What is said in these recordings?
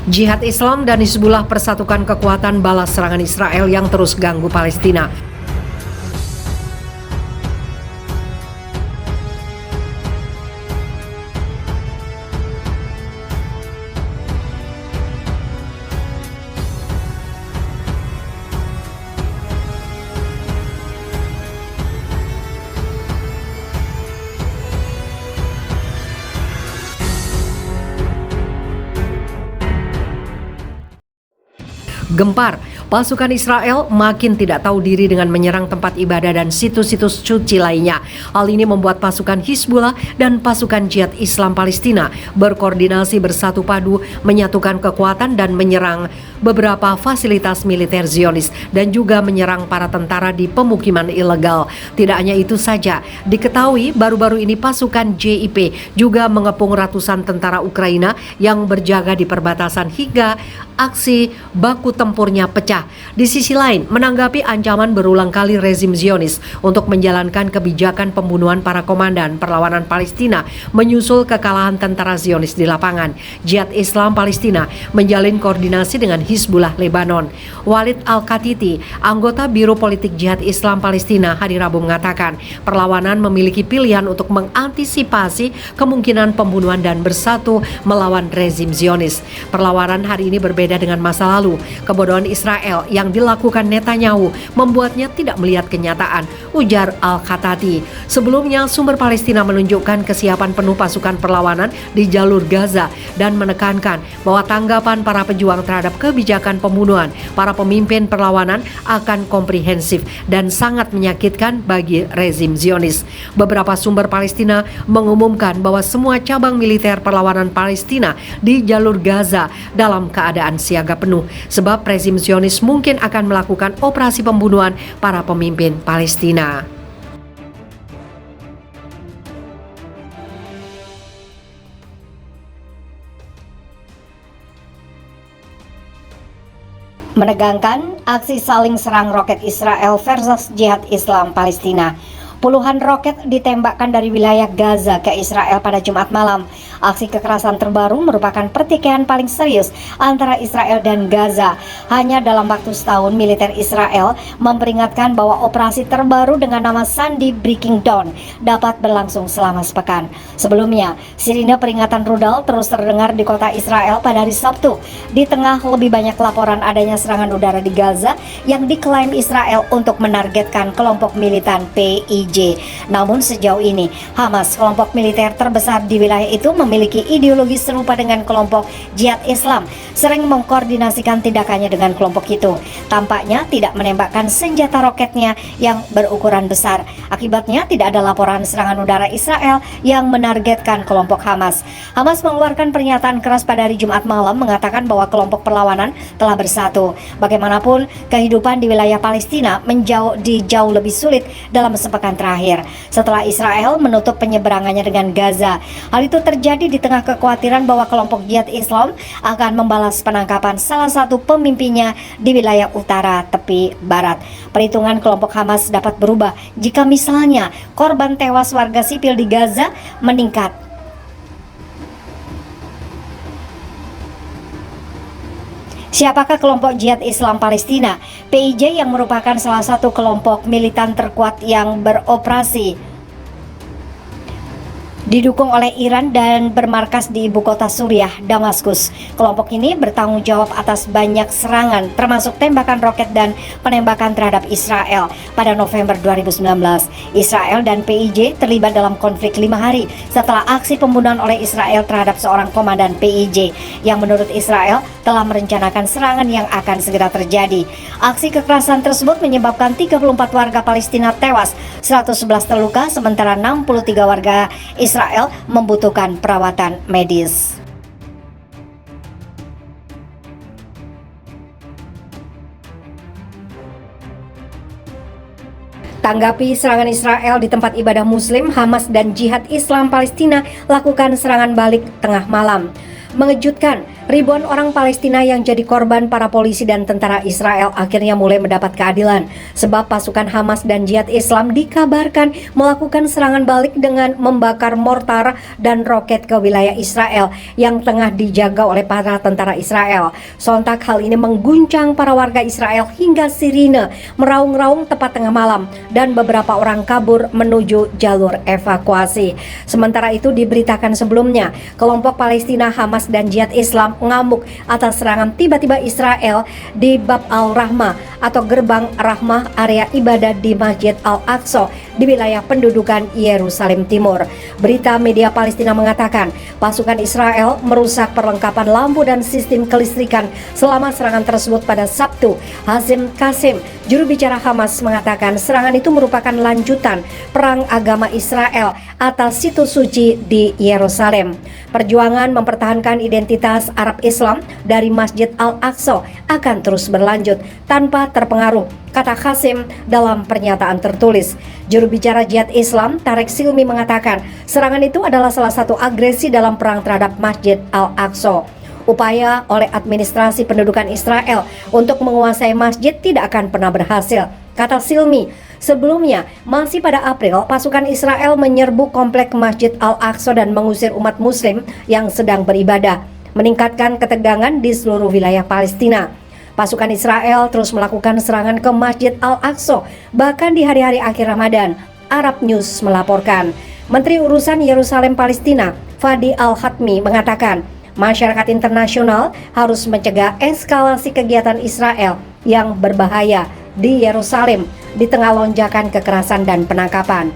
Jihad Islam dan Hizbullah persatukan kekuatan balas serangan Israel yang terus ganggu Palestina. Gempar, pasukan Israel makin tidak tahu diri dengan menyerang tempat ibadah dan situs-situs suci lainnya. Hal ini membuat pasukan Hizbullah dan pasukan Jihad Islam Palestina berkoordinasi bersatu padu, menyatukan kekuatan dan menyerang beberapa fasilitas militer Zionis dan juga menyerang para tentara di pemukiman ilegal. Tidak hanya itu saja, diketahui baru-baru ini pasukan JIP juga mengepung ratusan tentara Ukraina yang berjaga di perbatasan hingga aksi baku tempurnya pecah. Di sisi lain, menanggapi ancaman berulang kali rezim Zionis untuk menjalankan kebijakan pembunuhan para komandan perlawanan Palestina menyusul kekalahan tentara Zionis di lapangan, Jihad Islam Palestina menjalin koordinasi dengan Hizbullah Lebanon. Walid Al-Katiti, anggota Biro Politik Jihad Islam Palestina, hari Rabu mengatakan perlawanan memiliki pilihan untuk mengantisipasi kemungkinan pembunuhan dan bersatu melawan rezim Zionis. Perlawanan hari ini berbeda dengan masa lalu. Kebodohan Israel yang dilakukan Netanyahu membuatnya tidak melihat kenyataan, ujar Al-Khatati. Sebelumnya, sumber Palestina menunjukkan kesiapan penuh pasukan perlawanan di jalur Gaza dan menekankan bahwa tanggapan para pejuang terhadap kebijakan pembunuhan para pemimpin perlawanan akan komprehensif dan sangat menyakitkan bagi rezim Zionis. Beberapa sumber Palestina mengumumkan bahwa semua cabang militer perlawanan Palestina di jalur Gaza dalam keadaan siaga penuh, sebab rezim Zionis mungkin akan melakukan operasi pembunuhan para pemimpin Palestina. Menegangkan aksi saling serang roket Israel versus Jihad Islam Palestina. Puluhan roket ditembakkan dari wilayah Gaza ke Israel pada Jumat malam. Aksi kekerasan terbaru merupakan pertikaian paling serius antara Israel dan Gaza. Hanya dalam waktu setahun, militer Israel memperingatkan bahwa operasi terbaru dengan nama Sunday Breaking Dawn dapat berlangsung selama sepekan. Sebelumnya, sirine peringatan rudal terus terdengar di kota Israel pada hari Sabtu. Di tengah lebih banyak laporan adanya serangan udara di Gaza yang diklaim Israel untuk menargetkan kelompok militan PIJ. Namun sejauh ini, Hamas, kelompok militer terbesar di wilayah itu, memiliki ideologi serupa dengan kelompok Jihad Islam, sering mengkoordinasikan tindakannya dengan kelompok itu. Tampaknya tidak menembakkan senjata roketnya yang berukuran besar. Akibatnya tidak ada laporan serangan udara Israel yang menargetkan kelompok Hamas. Hamas mengeluarkan pernyataan keras pada hari Jumat malam mengatakan bahwa kelompok perlawanan telah bersatu. Bagaimanapun, kehidupan di wilayah Palestina jauh lebih sulit dalam sepekan terakhir setelah Israel menutup penyeberangannya dengan Gaza. Hal itu terjadi di tengah kekhawatiran bahwa kelompok Jihad Islam akan membalas penangkapan salah satu pemimpinnya di wilayah utara tepi barat. Perhitungan kelompok Hamas dapat berubah jika misalnya korban tewas warga sipil di Gaza meningkat. Siapakah kelompok Jihad Islam Palestina? PIJ yang merupakan salah satu kelompok militan terkuat yang beroperasi didukung oleh Iran dan bermarkas di ibu kota Suriah, Damaskus. Kelompok ini bertanggung jawab atas banyak serangan, termasuk tembakan roket dan penembakan terhadap Israel pada November 2019. Israel dan PIJ terlibat dalam konflik 5 hari setelah aksi pembunuhan oleh Israel terhadap seorang komandan PIJ yang menurut Israel telah merencanakan serangan yang akan segera terjadi. Aksi kekerasan tersebut menyebabkan 34 warga Palestina tewas, 111 terluka, sementara 63 warga Israel membutuhkan perawatan medis. Tanggapi serangan Israel di tempat ibadah Muslim, Hamas dan Jihad Islam Palestina lakukan serangan balik tengah malam. Mengejutkan, ribuan orang Palestina yang jadi korban para polisi dan tentara Israel akhirnya mulai mendapat keadilan sebab pasukan Hamas dan Jihad Islam dikabarkan melakukan serangan balik dengan membakar mortar dan roket ke wilayah Israel yang tengah dijaga oleh para tentara Israel. Sontak hal ini mengguncang para warga Israel hingga sirine meraung-raung tepat tengah malam dan beberapa orang kabur menuju jalur evakuasi. Sementara itu diberitakan sebelumnya, kelompok Palestina Hamas dan Jihad Islam ngamuk atas serangan tiba-tiba Israel di Bab al-Rahmah atau gerbang Rahmah, area ibadah di Masjid Al-Aqsa di wilayah pendudukan Yerusalem Timur. Berita media Palestina mengatakan pasukan Israel merusak perlengkapan lampu dan sistem kelistrikan selama serangan tersebut pada Sabtu. Hazim Qasim, juru bicara Hamas, mengatakan serangan itu merupakan lanjutan perang agama Israel atas situs suci di Yerusalem. Perjuangan mempertahankan identitas Arab Islam dari Masjid Al-Aqsa akan terus berlanjut tanpa terpengaruh, kata Qasim dalam pernyataan tertulis. Juru bicara Jihad Islam Tarek Silmi mengatakan serangan itu adalah salah satu agresi dalam perang terhadap Masjid Al-Aqsa. Upaya oleh administrasi pendudukan Israel untuk menguasai masjid tidak akan pernah berhasil, kata Silmi. Sebelumnya, masih pada April, pasukan Israel menyerbu komplek Masjid Al-Aqsa dan mengusir umat muslim yang sedang beribadah, meningkatkan ketegangan di seluruh wilayah Palestina. Pasukan Israel terus melakukan serangan ke Masjid Al-Aqsa, bahkan di hari-hari akhir Ramadan. Arab News melaporkan, Menteri Urusan Yerusalem Palestina, Fadi Al-Khatmi, mengatakan masyarakat internasional harus mencegah eskalasi kegiatan Israel yang berbahaya di Yerusalem di tengah lonjakan kekerasan dan penangkapan.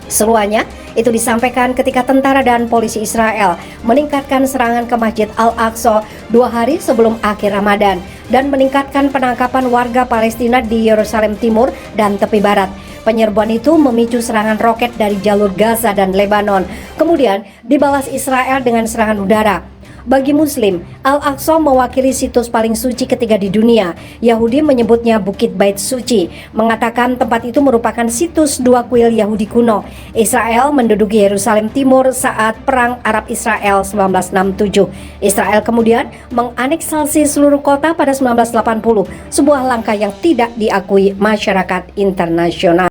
Seruannya itu disampaikan ketika tentara dan polisi Israel meningkatkan serangan ke Masjid Al-Aqsa 2 hari sebelum akhir Ramadan dan meningkatkan penangkapan warga Palestina di Yerusalem Timur dan tepi barat. Penyerbuan itu memicu serangan roket dari jalur Gaza dan Lebanon. Kemudian dibalas Israel dengan serangan udara. Bagi Muslim, Al-Aqsa mewakili situs paling suci ketiga di dunia. Yahudi menyebutnya Bukit Bait Suci, mengatakan tempat itu merupakan situs dua kuil Yahudi kuno. Israel menduduki Yerusalem Timur saat Perang Arab Israel 1967. Israel kemudian menganeksasi seluruh kota pada 1980, sebuah langkah yang tidak diakui masyarakat internasional.